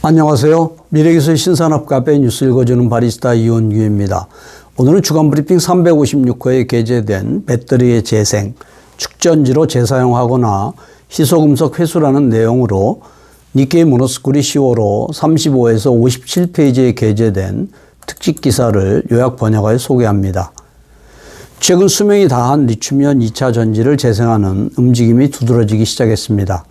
안녕하세요. 미래기술 신산업 카페 뉴스 읽어주는 바리스타 이원규입니다. 오늘은 주간브리핑 356호에 게재된 배터리의 재생, 축전지로 재사용하거나 희소금속 회수라는 내용으로 니케이 모노스쿨이 10월호 35에서 57페이지에 게재된 특집 기사를 요약 번역하여 소개합니다. 최근 수명이 다한 리튬이온 2차 전지를 재생하는 움직임이 두드러지기 시작했습니다.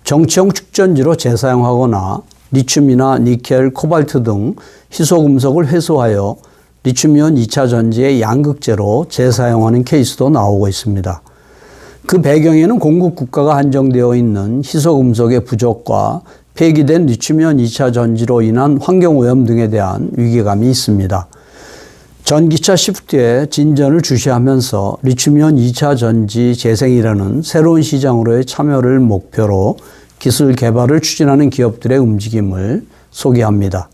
정치형 축전지로 재사용하거나 리튬이나 니켈, 코발트 등 희소금속을 회수하여 리튬이온 2차 전지의 양극재로 재사용하는 케이스도 나오고 있습니다. 그 배경에는 공급 국가가 한정되어 있는 희소금속의 부족과 폐기된 리튬이온 2차 전지로 인한 환경오염 등에 대한 위기감이 있습니다. 전기차 시프트에 진전을 주시하면서 리튬이온 2차 전지 재생이라는 새로운 시장으로의 참여를 목표로 기술 개발을 추진하는 기업들의 움직임을 소개합니다.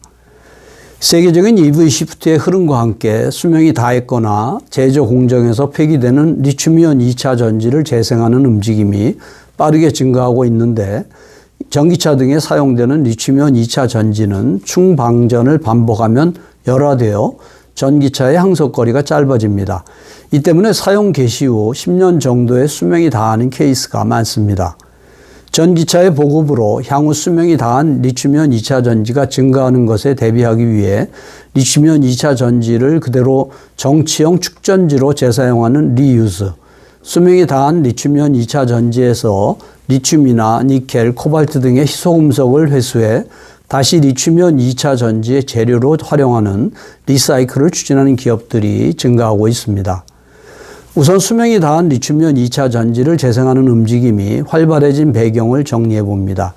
세계적인 EV 시프트의 흐름과 함께 수명이 다했거나 제조 공정에서 폐기되는 리튬이온 2차 전지를 재생하는 움직임이 빠르게 증가하고 있는데, 전기차 등에 사용되는 리튬이온 2차 전지는 충방전을 반복하면 열화되어 전기차의 항속거리가 짧아집니다. 이 때문에 사용 개시 후 10년 정도의 수명이 다하는 케이스가 많습니다. 전기차의 보급으로 향후 수명이 다한 리튬이온 2차 전지가 증가하는 것에 대비하기 위해 리튬이온 2차 전지를 그대로 정치형 축전지로 재사용하는 리유즈, 수명이 다한 리튬이온 2차 전지에서 리튬이나 니켈, 코발트 등의 희소금속을 회수해 다시 리튬이온 2차 전지의 재료로 활용하는 리사이클을 추진하는 기업들이 증가하고 있습니다. 우선 수명이 다한 리튬이온 2차 전지를 재생하는 움직임이 활발해진 배경을 정리해 봅니다.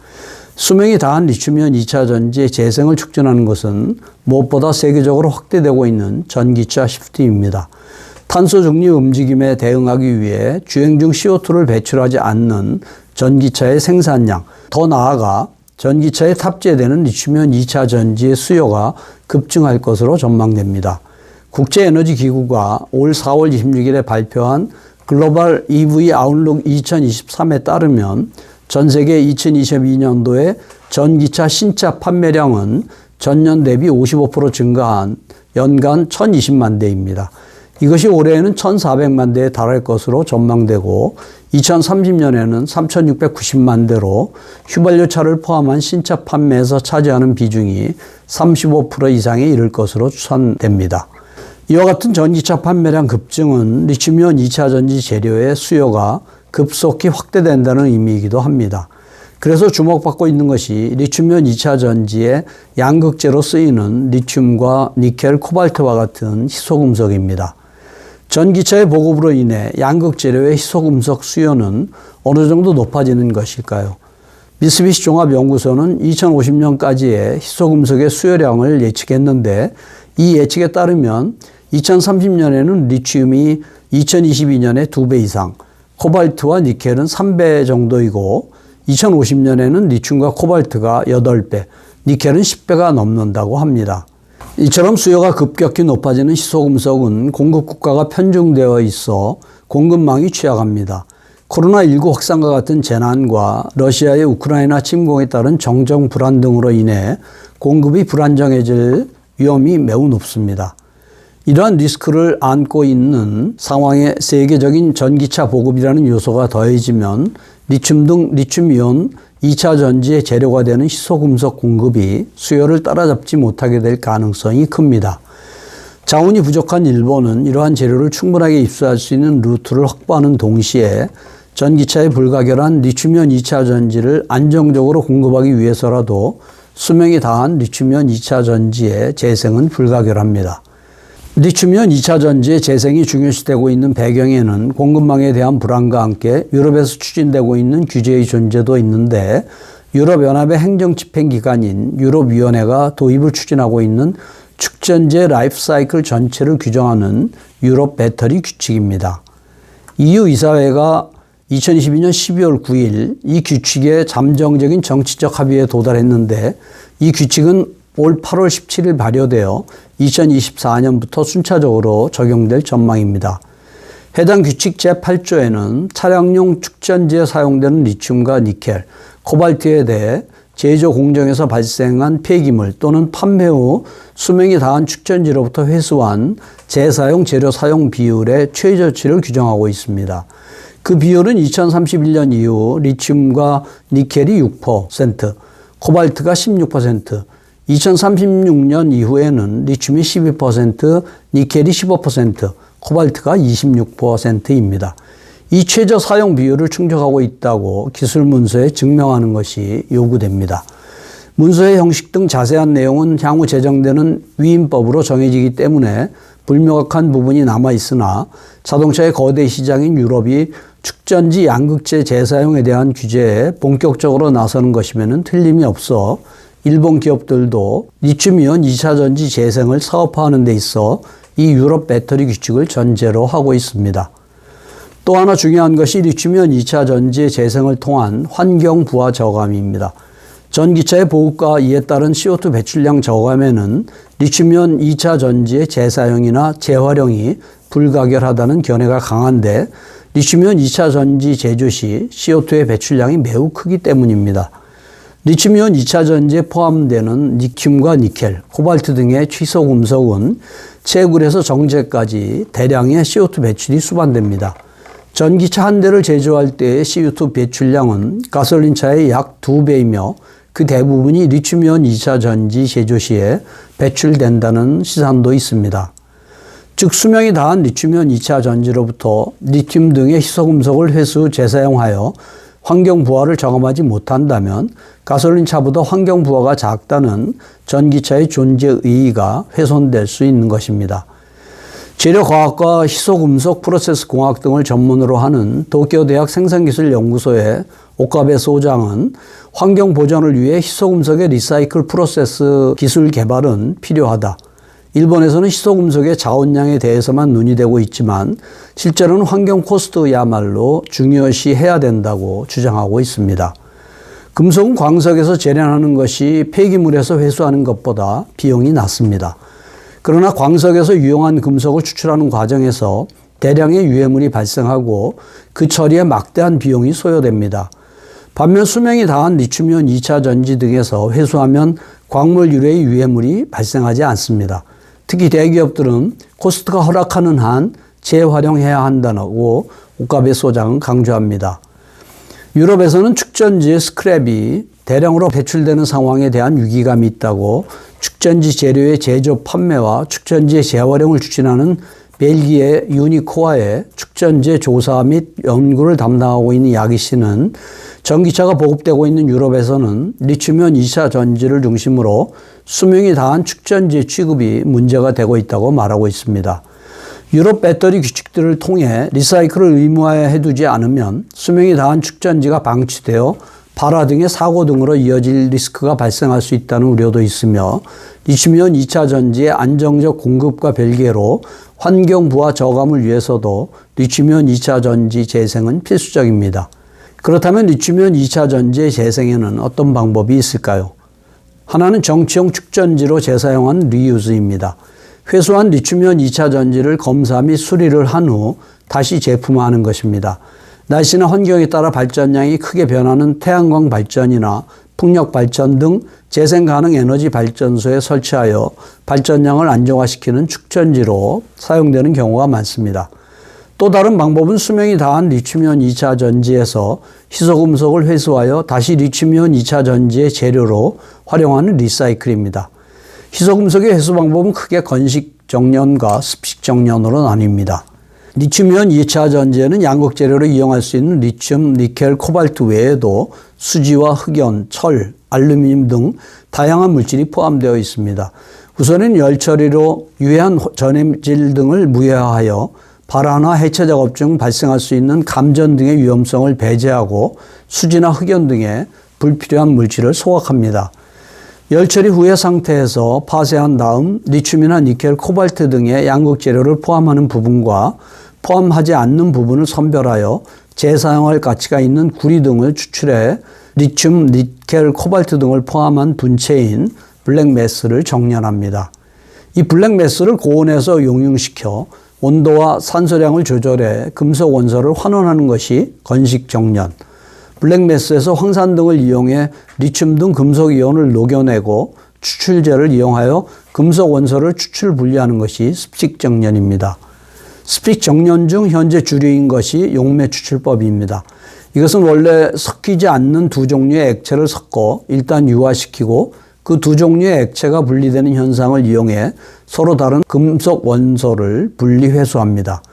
수명이 다한 리튬이온 2차 전지의 재생을 촉진하는 것은 무엇보다 세계적으로 확대되고 있는 전기차 시프트입니다. 탄소 중립 움직임에 대응하기 위해 주행 중 CO2를 배출하지 않는 전기차의 생산량, 더 나아가 전기차에 탑재되는 리튬이온 2차 전지의 수요가 급증할 것으로 전망됩니다. 국제에너지기구가 올 4월 26일에 발표한 글로벌 EV 아웃룩 2023에 따르면 전 세계 2022년도에 전기차 신차 판매량은 전년 대비 55% 증가한 연간 1020만 대입니다. 이것이 올해에는 1400만 대에 달할 것으로 전망되고 2030년에는 3690만 대로 휘발유차를 포함한 신차 판매에서 차지하는 비중이 35% 이상에 이를 것으로 추산됩니다. 이와 같은 전기차 판매량 급증은 리튬이온 2차 전지 재료의 수요가 급속히 확대된다는 의미이기도 합니다. 그래서 주목받고 있는 것이 리튬이온 2차 전지의 양극재로 쓰이는 리튬과 니켈, 코발트와 같은 희소금속입니다. 전기차의 보급으로 인해 양극 재료의 희소금속 수요는 어느 정도 높아지는 것일까요? 미쓰비시 종합연구소는 2050년까지의 희소금속의 수요량을 예측했는데, 이 예측에 따르면 2030년에는 리튬이 2022년에 2배 이상, 코발트와 니켈은 3배 정도이고 2050년에는 리튬과 코발트가 8배, 니켈은 10배가 넘는다고 합니다. 이처럼 수요가 급격히 높아지는 희소금속은 공급 국가가 편중되어 있어 공급망이 취약합니다. 코로나19 확산과 같은 재난과 러시아의 우크라이나 침공에 따른 정정 불안 등으로 인해 공급이 불안정해질 위험이 매우 높습니다. 이러한 리스크를 안고 있는 상황에 세계적인 전기차 보급이라는 요소가 더해지면 리튬 등 리튬이온 2차 전지의 재료가 되는 희소금속 공급이 수요를 따라잡지 못하게 될 가능성이 큽니다. 자원이 부족한 일본은 이러한 재료를 충분하게 입수할 수 있는 루트를 확보하는 동시에 전기차에 불가결한 리튬이온 2차 전지를 안정적으로 공급하기 위해서라도 수명이 다한 리튬이온 2차 전지의 재생은 불가결합니다. 리튬이온 2차 전지의 재생이 중요시되고 있는 배경에는 공급망에 대한 불안과 함께 유럽에서 추진되고 있는 규제의 존재도 있는데, 유럽연합의 행정집행기관인 유럽위원회가 도입을 추진하고 있는 축전지의 라이프 사이클 전체를 규정하는 유럽 배터리 규칙입니다. EU 이사회가 2022년 12월 9일 이 규칙에 잠정적인 정치적 합의에 도달했는데, 이 규칙은 올 8월 17일 발효되어 2024년부터 순차적으로 적용될 전망입니다. 해당 규칙 제8조에는 차량용 축전지에 사용되는 리튬과 니켈, 코발트에 대해 제조 공정에서 발생한 폐기물 또는 판매 후 수명이 다한 축전지로부터 회수한 재사용 재료 사용 비율의 최저치를 규정하고 있습니다. 그 비율은 2031년 이후 리튬과 니켈이 6%, 코발트가 16%, 2036년 이후에는 리튬이 12%, 니켈이 15%, 코발트가 26%입니다. 이 최저 사용 비율을 충족하고 있다고 기술 문서에 증명하는 것이 요구됩니다. 문서의 형식 등 자세한 내용은 향후 제정되는 위임법으로 정해지기 때문에 불명확한 부분이 남아 있으나 자동차의 거대 시장인 유럽이 축전지 양극재 재사용에 대한 규제에 본격적으로 나서는 것이면 틀림이 없어 일본 기업들도 리튬이온 2차 전지 재생을 사업화하는 데 있어 이 유럽 배터리 규칙을 전제로 하고 있습니다. 또 하나 중요한 것이 리튬이온 2차 전지의 재생을 통한 환경 부하 저감입니다. 전기차의 보급과 이에 따른 CO2 배출량 저감에는 리튬이온 2차 전지의 재사용이나 재활용이 불가결하다는 견해가 강한데 리튬이온 2차 전지 제조 시 CO2의 배출량이 매우 크기 때문입니다. 리튬이온 2차 전지에 포함되는 리튬과 니켈, 코발트 등의 취소 금속은 채굴에서 정제까지 대량의 CO2 배출이 수반됩니다. 전기차 한 대를 제조할 때의 CO2 배출량은 가솔린차의 약 2배이며 그 대부분이 리튬이온 2차 전지 제조 시에 배출된다는 시산도 있습니다. 즉 수명이 다한 리튬이온 2차 전지로부터 리튬 등의 희소금속을 회수 재사용하여 환경 부하를 저감하지 못한다면 가솔린차보다 환경 부하가 작다는 전기차의 존재 의의가 훼손될 수 있는 것입니다. 재료과학과 희소금속 프로세스 공학 등을 전문으로 하는 도쿄대학 생산기술연구소의 오카베 소장은 환경 보전을 위해 희소금속의 리사이클 프로세스 기술 개발은 필요하다. 일본에서는 희소금속의 자원량에 대해서만 논의되고 있지만 실제로는 환경 코스트야말로 중요시해야 된다고 주장하고 있습니다. 금속은 광석에서 재련하는 것이 폐기물에서 회수하는 것보다 비용이 낮습니다. 그러나 광석에서 유용한 금속을 추출하는 과정에서 대량의 유해물이 발생하고 그 처리에 막대한 비용이 소요됩니다. 반면 수명이 다한 리튬이온 2차 전지 등에서 회수하면 광물 유래의 유해물이 발생하지 않습니다. 특히 대기업들은 코스트가 허락하는 한 재활용해야 한다고 오카베 소장은 강조합니다. 유럽에서는 축전지의 스크랩이 대량으로 배출되는 상황에 대한 위기감이 있다고 축전지 재료의 제조 판매와 축전지의 재활용을 추진하는 벨기에 유니코아의 축전지의 조사 및 연구를 담당하고 있는 야기 씨는 전기차가 보급되고 있는 유럽에서는 리튬이온 2차 전지를 중심으로 수명이 다한 축전지 취급이 문제가 되고 있다고 말하고 있습니다. 유럽 배터리 규칙들을 통해 리사이클을 의무화해 두지 않으면 수명이 다한 축전지가 방치되어 발화 등의 사고 등으로 이어질 리스크가 발생할 수 있다는 우려도 있으며 리튬이온 2차 전지의 안정적 공급과 별개로 환경 부하 저감을 위해서도 리튬이온 2차 전지 재생은 필수적입니다. 그렇다면 리튬이온 2차 전지의 재생에는 어떤 방법이 있을까요? 하나는 정치용 축전지로 재사용한 리유즈입니다. 회수한 리튬이온 2차 전지를 검사 및 수리를 한 후 다시 제품화하는 것입니다. 날씨나 환경에 따라 발전량이 크게 변하는 태양광 발전이나 풍력 발전 등 재생 가능 에너지 발전소에 설치하여 발전량을 안정화시키는 축전지로 사용되는 경우가 많습니다. 또 다른 방법은 수명이 다한 리튬이온 2차 전지에서 희소금속을 회수하여 다시 리튬이온 2차 전지의 재료로 활용하는 리사이클입니다. 희소금속의 회수 방법은 크게 건식 정년과 습식 정년으로 나뉩니다. 리튬이온 2차 전지에는 양극 재료로 이용할 수 있는 리튬, 니켈, 코발트 외에도 수지와 흑연, 철, 알루미늄 등 다양한 물질이 포함되어 있습니다. 우선은 열 처리로 유해한 전해질 등을 무해화하여 발화나 해체 작업 중 발생할 수 있는 감전 등의 위험성을 배제하고 수지나 흑연 등의 불필요한 물질을 소각합니다. 열 처리 후의 상태에서 파쇄한 다음 리튬이나 니켈, 코발트 등의 양극 재료를 포함하는 부분과 포함하지 않는 부분을 선별하여 재사용할 가치가 있는 구리 등을 추출해 리튬, 니켈, 코발트 등을 포함한 분체인 블랙매스를 정렬합니다. 이 블랙매스를 고온에서 용융시켜 온도와 산소량을 조절해 금속 원소를 환원하는 것이 건식 정렬. 블랙매스에서 황산 등을 이용해 리튬 등 금속 이온을 녹여내고 추출제를 이용하여 금속 원소를 추출 분리하는 것이 습식 정련입니다. 습식 정련 중 현재 주류인 것이 용매 추출법입니다. 이것은 원래 섞이지 않는 두 종류의 액체를 섞어 일단 유화시키고 그 두 종류의 액체가 분리되는 현상을 이용해 서로 다른 금속 원소를 분리 회수합니다.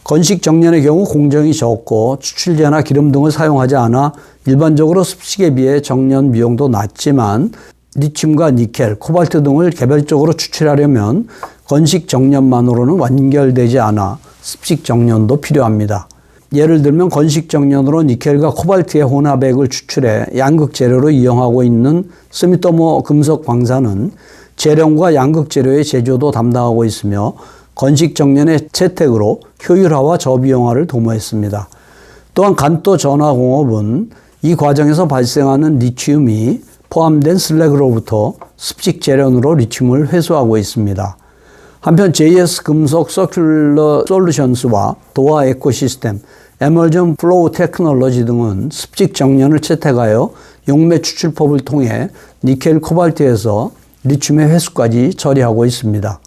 건식 정련의 경우 공정이 적고 추출제나 기름 등을 사용하지 않아 일반적으로 습식에 비해 정련 비용도 낮지만 리튬과 니켈, 코발트 등을 개별적으로 추출하려면 건식 정련만으로는 완결되지 않아 습식 정련도 필요합니다. 예를 들면 건식 정련으로 니켈과 코발트의 혼합액을 추출해 양극 재료로 이용하고 있는 스미토모 금속 광산은 재련과 양극 재료의 제조도 담당하고 있으며 건식 정련의 채택으로 효율화와 저비용화를 도모했습니다. 또한 간또 전화공업은 이 과정에서 발생하는 리튬이 포함된 슬래그로부터 습식 재련으로 리튬을 회수하고 있습니다. 한편 JS 금속 서큘러 솔루션스와 도화 에코시스템, 에멀전 플로우 테크놀로지 등은 습식 정련을 채택하여 용매 추출법을 통해 니켈 코발트에서 리튬의 회수까지 처리하고 있습니다.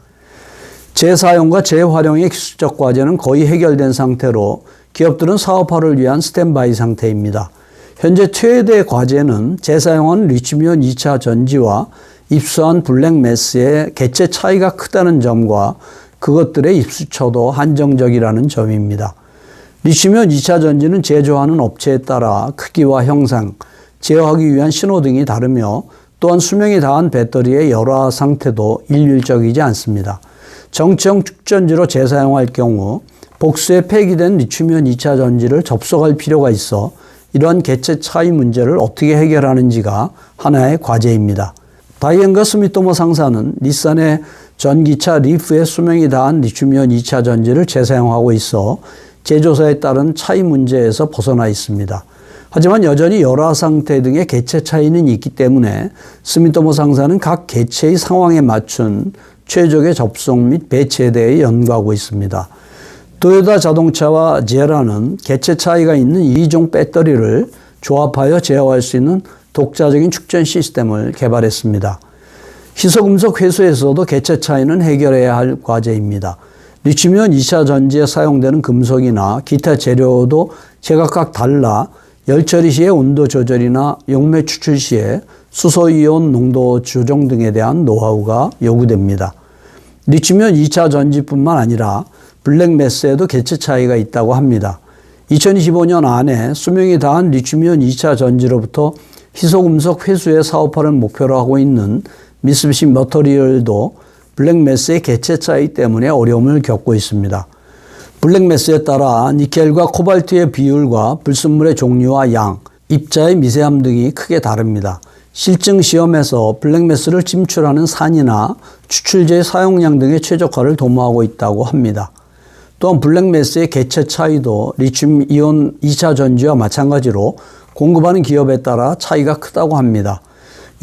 재사용과 재활용의 기술적 과제는 거의 해결된 상태로 기업들은 사업화를 위한 스탠바이 상태입니다. 현재 최대 과제는 재사용한 리튬이온 2차 전지와 입수한 블랙매스의 개체 차이가 크다는 점과 그것들의 입수처도 한정적이라는 점입니다. 리튬이온 2차 전지는 제조하는 업체에 따라 크기와 형상, 제어하기 위한 신호 등이 다르며 또한 수명이 다한 배터리의 열화 상태도 일률적이지 않습니다. 정체형 축전지로 재사용할 경우 복수에 폐기된 리튬이온 2차 전지를 접속할 필요가 있어 이러한 개체 차이 문제를 어떻게 해결하는지가 하나의 과제입니다. 다이앤과 스미토모 상사는 닛산의 전기차 리프의 수명이 다한 리튬이온 2차 전지를 재사용하고 있어 제조사에 따른 차이 문제에서 벗어나 있습니다. 하지만 여전히 열화 상태 등의 개체 차이는 있기 때문에 스미토모 상사는 각 개체의 상황에 맞춘 최적의 접속 및 배치에 대해 연구하고 있습니다. 도요타 자동차와 제라는 개체 차이가 있는 2종 배터리를 조합하여 제어할 수 있는 독자적인 축전 시스템을 개발했습니다. 희소금속 회수에서도 개체 차이는 해결해야 할 과제입니다. 리튬이온 2차 전지에 사용되는 금속이나 기타 재료도 제각각 달라 열 처리 시의 온도 조절이나 용매 추출 시에 수소이온 농도 조정 등에 대한 노하우가 요구됩니다. 리튬이온 2차 전지뿐만 아니라 블랙매스에도 개체 차이가 있다고 합니다. 2025년 안에 수명이 다한 리튬이온 2차 전지로부터 희소금속 회수의 사업화를 목표로 하고 있는 미쓰비시 머터리얼도 블랙매스의 개체 차이 때문에 어려움을 겪고 있습니다. 블랙매스에 따라 니켈과 코발트의 비율과 불순물의 종류와 양, 입자의 미세함 등이 크게 다릅니다. 실증 시험에서 블랙매스를 침출하는 산이나 추출제의 사용량 등의 최적화를 도모하고 있다고 합니다. 또한 블랙매스의 개체 차이도 리튬이온 2차 전지와 마찬가지로 공급하는 기업에 따라 차이가 크다고 합니다.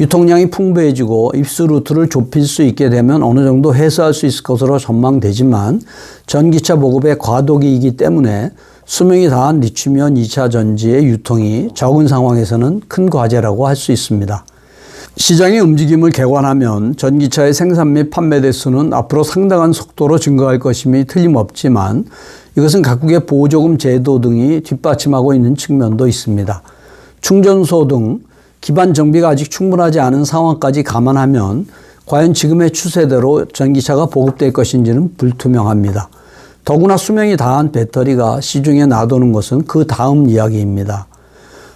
유통량이 풍부해지고 입수 루트를 좁힐 수 있게 되면 어느 정도 해소할 수 있을 것으로 전망되지만 전기차 보급의 과도기이기 때문에 수명이 다한 리튬이온 2차 전지의 유통이 적은 상황에서는 큰 과제라고 할 수 있습니다. 시장의 움직임을 개관하면 전기차의 생산 및 판매 대수는 앞으로 상당한 속도로 증가할 것임이 틀림없지만 이것은 각국의 보조금 제도 등이 뒷받침하고 있는 측면도 있습니다. 충전소 등 기반 정비가 아직 충분하지 않은 상황까지 감안하면 과연 지금의 추세대로 전기차가 보급될 것인지는 불투명합니다. 더구나 수명이 다한 배터리가 시중에 놔두는 것은 그 다음 이야기입니다.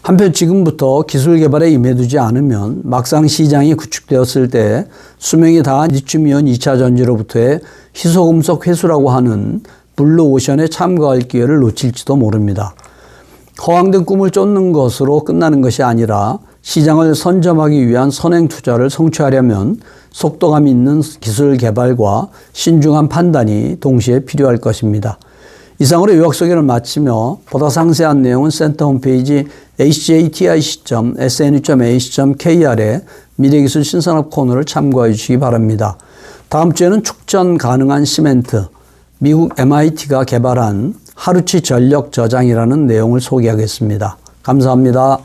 한편 지금부터 기술 개발에 임해두지 않으면 막상 시장이 구축되었을 때 수명이 다한 리튬이온 2차 전지로부터의 희소금속 회수라고 하는 블루오션에 참가할 기회를 놓칠지도 모릅니다. 허황된 꿈을 쫓는 것으로 끝나는 것이 아니라 시장을 선점하기 위한 선행 투자를 성취하려면 속도감 있는 기술 개발과 신중한 판단이 동시에 필요할 것입니다. 이상으로 요약 소개를 마치며 보다 상세한 내용은 센터 홈페이지 hjtic.snu.ac.kr에 미래기술 신산업 코너를 참고해 주시기 바랍니다. 다음 주에는 축전 가능한 시멘트, 미국 MIT가 개발한 하루치 전력 저장이라는 내용을 소개하겠습니다. 감사합니다.